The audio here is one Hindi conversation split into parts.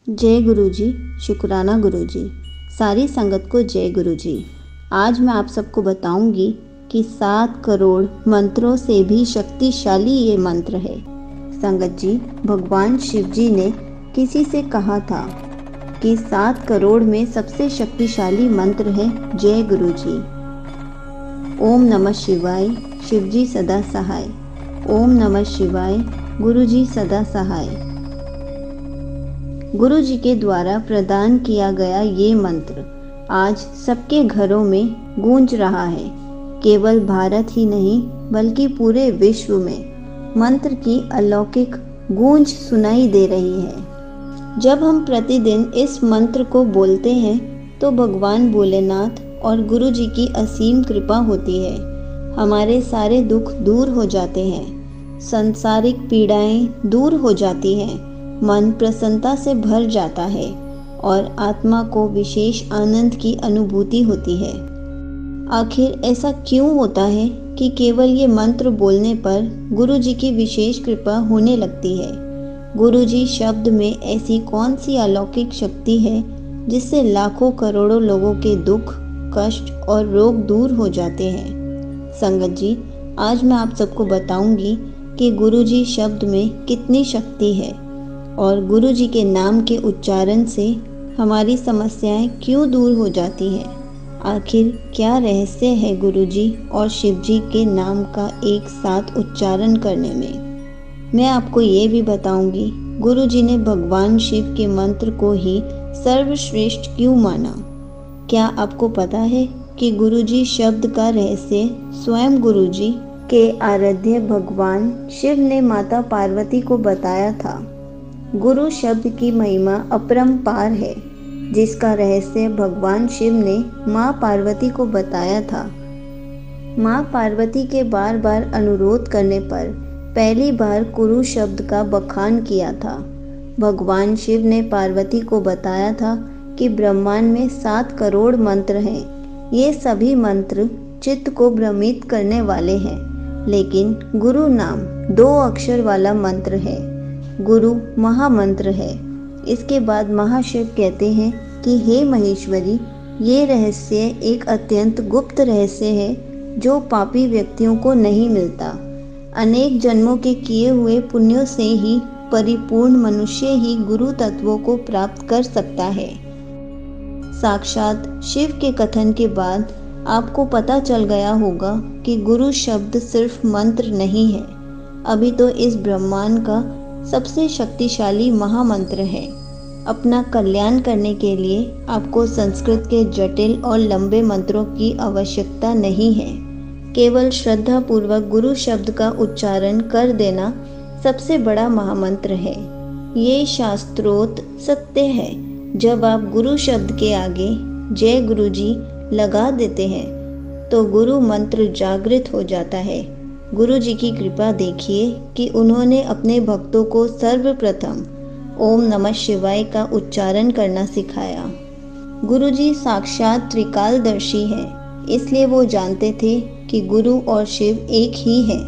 जय गुरु जी। शुक्राना गुरु जी। सारी संगत को जय गुरु जी। आज मैं आप सबको बताऊंगी कि 7 करोड़ मंत्रों से भी शक्तिशाली ये मंत्र है। संगत जी, भगवान शिव जी ने किसी से कहा था कि 7 करोड़ में सबसे शक्तिशाली मंत्र है जय गुरु जी। ओम नमः शिवाय, शिव जी सदा सहाय। ओम नमः शिवाय, गुरु जी सदा सहाय। गुरु जी के द्वारा प्रदान किया गया ये मंत्र आज सबके घरों में गूंज रहा है। केवल भारत ही नहीं बल्कि पूरे विश्व में मंत्र की अलौकिक गूंज सुनाई दे रही है। जब हम प्रतिदिन इस मंत्र को बोलते हैं तो भगवान भोलेनाथ और गुरु जी की असीम कृपा होती है। हमारे सारे दुख दूर हो जाते हैं, सांसारिक पीड़ाएं दूर हो जाती हैं, मन प्रसन्नता से भर जाता है और आत्मा को विशेष आनंद की अनुभूति होती है। आखिर ऐसा क्यों होता है कि केवल ये मंत्र बोलने पर गुरु जी की विशेष कृपा होने लगती है? गुरु जी शब्द में ऐसी कौन सी अलौकिक शक्ति है जिससे लाखों करोड़ों लोगों के दुख, कष्ट और रोग दूर हो जाते हैं? संगत जी, आज मैं आप सबको बताऊंगी कि गुरु जी शब्द में कितनी शक्ति है और गुरु जी के नाम के उच्चारण से हमारी समस्याएं क्यों दूर हो जाती हैं। आखिर क्या रहस्य है गुरु जी और शिव जी के नाम का एक साथ उच्चारण करने में? मैं आपको ये भी बताऊंगी गुरु जी ने भगवान शिव के मंत्र को ही सर्वश्रेष्ठ क्यों माना। क्या आपको पता है कि गुरु जी शब्द का रहस्य स्वयं गुरु जी के आराध्य भगवान शिव ने माता पार्वती को बताया था। गुरु शब्द की महिमा अपरंपार है, जिसका रहस्य भगवान शिव ने माँ पार्वती को बताया था। माँ पार्वती के बार बार अनुरोध करने पर पहली बार गुरु शब्द का बखान किया था। भगवान शिव ने पार्वती को बताया था कि ब्रह्मांड में 7 करोड़ मंत्र हैं। ये सभी मंत्र चित्त को भ्रमित करने वाले हैं, लेकिन गुरु नाम 2 अक्षर वाला मंत्र है। गुरु महामंत्र है। इसके बाद महाशिव कहते हैं कि हे महेश्वरी, ये रहस्य एक अत्यंत गुप्त रहस्य है जो पापी व्यक्तियों को नहीं मिलता। अनेक जन्मों के किए हुए पुण्यों से ही परिपूर्ण मनुष्य ही गुरु तत्वों को प्राप्त कर सकता है। साक्षात शिव के कथन के बाद आपको पता चल गया होगा कि गुरु शब्द सिर्फ मंत्र नहीं है, अभी तो इस ब्रह्मांड का सबसे शक्तिशाली महामंत्र है। अपना कल्याण करने के लिए आपको संस्कृत के जटिल और लंबे मंत्रों की आवश्यकता नहीं है। केवल श्रद्धा पूर्वक गुरु शब्द का उच्चारण कर देना सबसे बड़ा महामंत्र है। ये शास्त्रोक्त सत्य है। जब आप गुरु शब्द के आगे जय गुरु जी लगा देते हैं तो गुरु मंत्र जागृत हो जाता है। गुरु जी की कृपा देखिए कि उन्होंने अपने भक्तों को सर्वप्रथम ओम नमः शिवाय का उच्चारण करना सिखाया। गुरु जी साक्षात त्रिकालदर्शी हैं, इसलिए वो जानते थे कि गुरु और शिव एक ही हैं।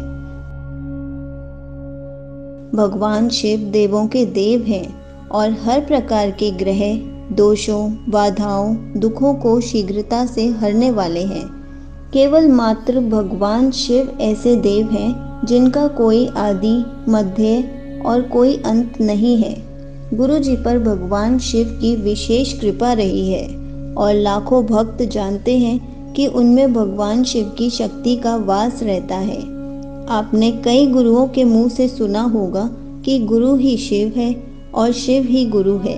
भगवान शिव देवों के देव हैं और हर प्रकार के ग्रह, दोषों, बाधाओं, दुखों को शीघ्रता से हरने वाले हैं। केवल मात्र भगवान शिव ऐसे देव हैं जिनका कोई आदि, मध्य और कोई अंत नहीं है। गुरु जी पर भगवान शिव की विशेष कृपा रही है और लाखों भक्त जानते हैं कि उनमें भगवान शिव की शक्ति का वास रहता है। आपने कई गुरुओं के मुंह से सुना होगा कि गुरु ही शिव है और शिव ही गुरु है।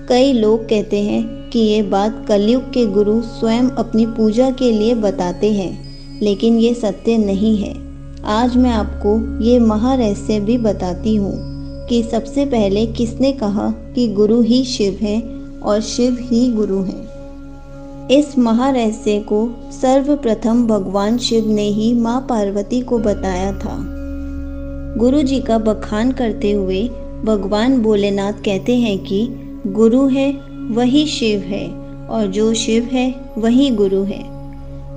कई लोग कहते हैं कि ये बात कलयुग के गुरु स्वयं अपनी पूजा के लिए बताते हैं, लेकिन ये सत्य नहीं है। आज मैं आपको ये महारहस्य भी बताती हूँ कि सबसे पहले किसने कहा कि गुरु ही शिव है और शिव ही गुरु हैं। इस महारहस्य को सर्वप्रथम भगवान शिव ने ही माँ पार्वती को बताया था। गुरु जी का बखान करते हुए भगवान भोलेनाथ कहते हैं कि गुरु है वही शिव है और जो शिव है वही गुरु है।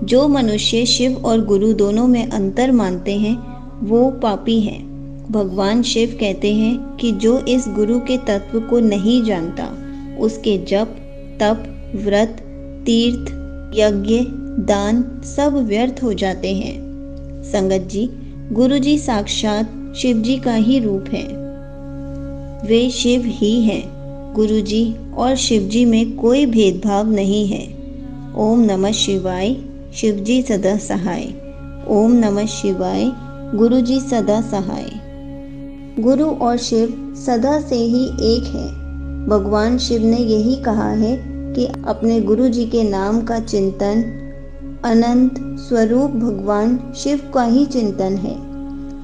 जो मनुष्य शिव और गुरु दोनों में अंतर मानते हैं वो पापी हैं। भगवान शिव कहते हैं कि जो इस गुरु के तत्व को नहीं जानता, उसके जप, तप, व्रत, तीर्थ, यज्ञ, दान सब व्यर्थ हो जाते हैं। संगत जी, गुरु जी साक्षात शिव जी का ही रूप है। वे शिव ही हैं। गुरु जी और शिव जी में कोई भेदभाव नहीं है। ओम नमः शिवाय, शिव जी सदा सहाय। ओम नमः शिवाय, गुरु जी सदा सहाय। गुरु और शिव सदा से ही एक है। भगवान शिव ने यही कहा है कि अपने गुरु जी के नाम का चिंतन अनंत स्वरूप भगवान शिव का ही चिंतन है।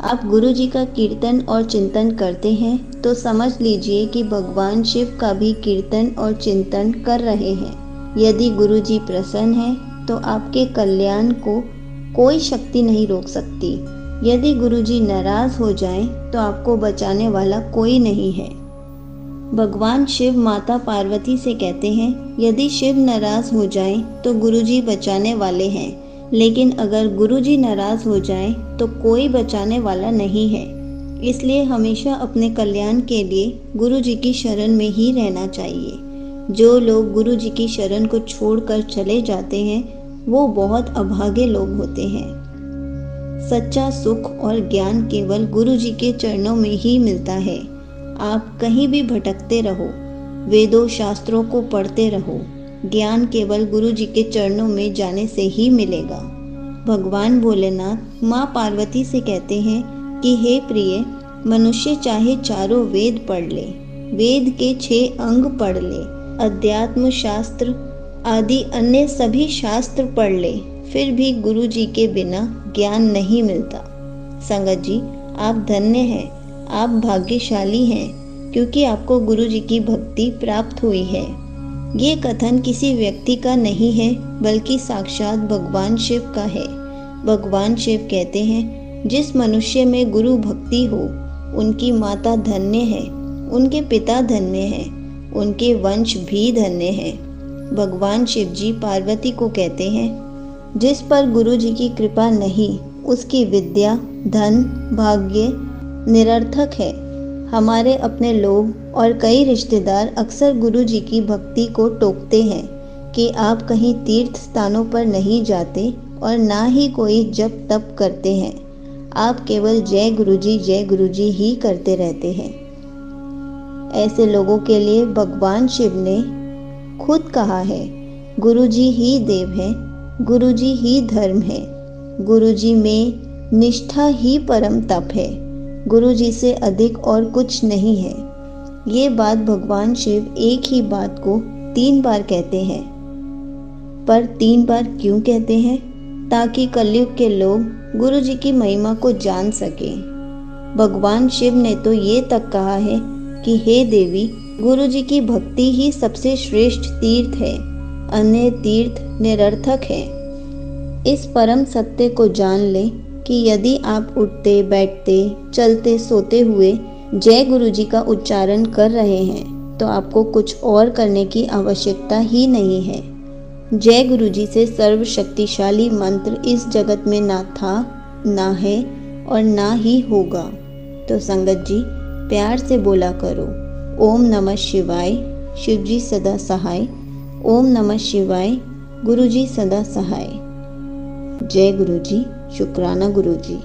आप गुरु जी का कीर्तन और चिंतन करते हैं तो समझ लीजिए कि भगवान शिव का भी कीर्तन और चिंतन कर रहे हैं। यदि गुरु जी प्रसन्न हैं तो आपके कल्याण को कोई शक्ति नहीं रोक सकती। यदि गुरु जी नाराज हो जाएं तो आपको बचाने वाला कोई नहीं है। भगवान शिव माता पार्वती से कहते हैं, यदि शिव नाराज हो जाएं तो गुरुजी बचाने वाले हैं, लेकिन अगर गुरुजी नाराज हो जाएं तो कोई बचाने वाला नहीं है। इसलिए हमेशा अपने कल्याण के लिए गुरुजी की शरण में ही रहना चाहिए। जो लोग गुरुजी की शरण को छोड़कर चले जाते हैं वो बहुत अभागे लोग होते हैं। सच्चा सुख और ज्ञान केवल गुरुजी के चरणों में ही मिलता है। आप कहीं भी भटकते रहो, वेदों शास्त्रों को पढ़ते रहो, ज्ञान केवल गुरु जी के चरणों में जाने से ही मिलेगा। भगवान भोलेनाथ माँ पार्वती से कहते हैं कि हे प्रिय, मनुष्य चाहे चारों वेद पढ़ ले, वेद के 6 अंग पढ़ ले, अध्यात्म शास्त्र आदि अन्य सभी शास्त्र पढ़ ले, फिर भी गुरु जी के बिना ज्ञान नहीं मिलता। संगत जी, आप धन्य हैं, आप भाग्यशाली हैं, क्योंकि आपको गुरु जी की भक्ति प्राप्त हुई है। ये कथन किसी व्यक्ति का नहीं है, बल्कि साक्षात भगवान शिव का है। भगवान शिव कहते हैं, जिस मनुष्य में गुरु भक्ति हो, उनकी माता धन्य है, उनके पिता धन्य हैं, उनके वंश भी धन्य है। भगवान शिव जी पार्वती को कहते हैं, जिस पर गुरु जी की कृपा नहीं, उसकी विद्या, धन, भाग्य निरर्थक है। हमारे अपने लोग और कई रिश्तेदार अक्सर गुरु जी की भक्ति को टोकते हैं कि आप कहीं तीर्थ स्थानों पर नहीं जाते और ना ही कोई जप तप करते हैं। आप केवल जय गुरु जी ही करते रहते हैं। ऐसे लोगों के लिए भगवान शिव ने खुद कहा है, गुरु जी ही देव है, गुरु जी ही धर्म है, गुरु जी में निष्ठा ही परम तप है, गुरु जी से अधिक और कुछ नहीं है। ये बात भगवान शिव एक ही बात को 3 बार कहते हैं। पर 3 बार क्यों कहते हैं? ताकि कलयुग के लोग गुरु जी की महिमा को जान सके। भगवान शिव ने तो ये तक कहा है कि हे देवी, गुरु जी की भक्ति ही सबसे श्रेष्ठ तीर्थ है, अन्य तीर्थ निरर्थक है। इस परम सत्य को जान ले कि यदि आप उठते बैठते चलते सोते हुए जय गुरु जी का उच्चारण कर रहे हैं तो आपको कुछ और करने की आवश्यकता ही नहीं है। जय गुरु जी से सर्वशक्तिशाली मंत्र इस जगत में ना था, ना है और ना ही होगा। तो संगत जी, प्यार से बोला करो, ओम नमः शिवाय, शिव जी सदा सहाय। ओम नमः शिवाय, गुरु जी सदा सहाय। जय गुरु जी, शुक्राना गुरु जी।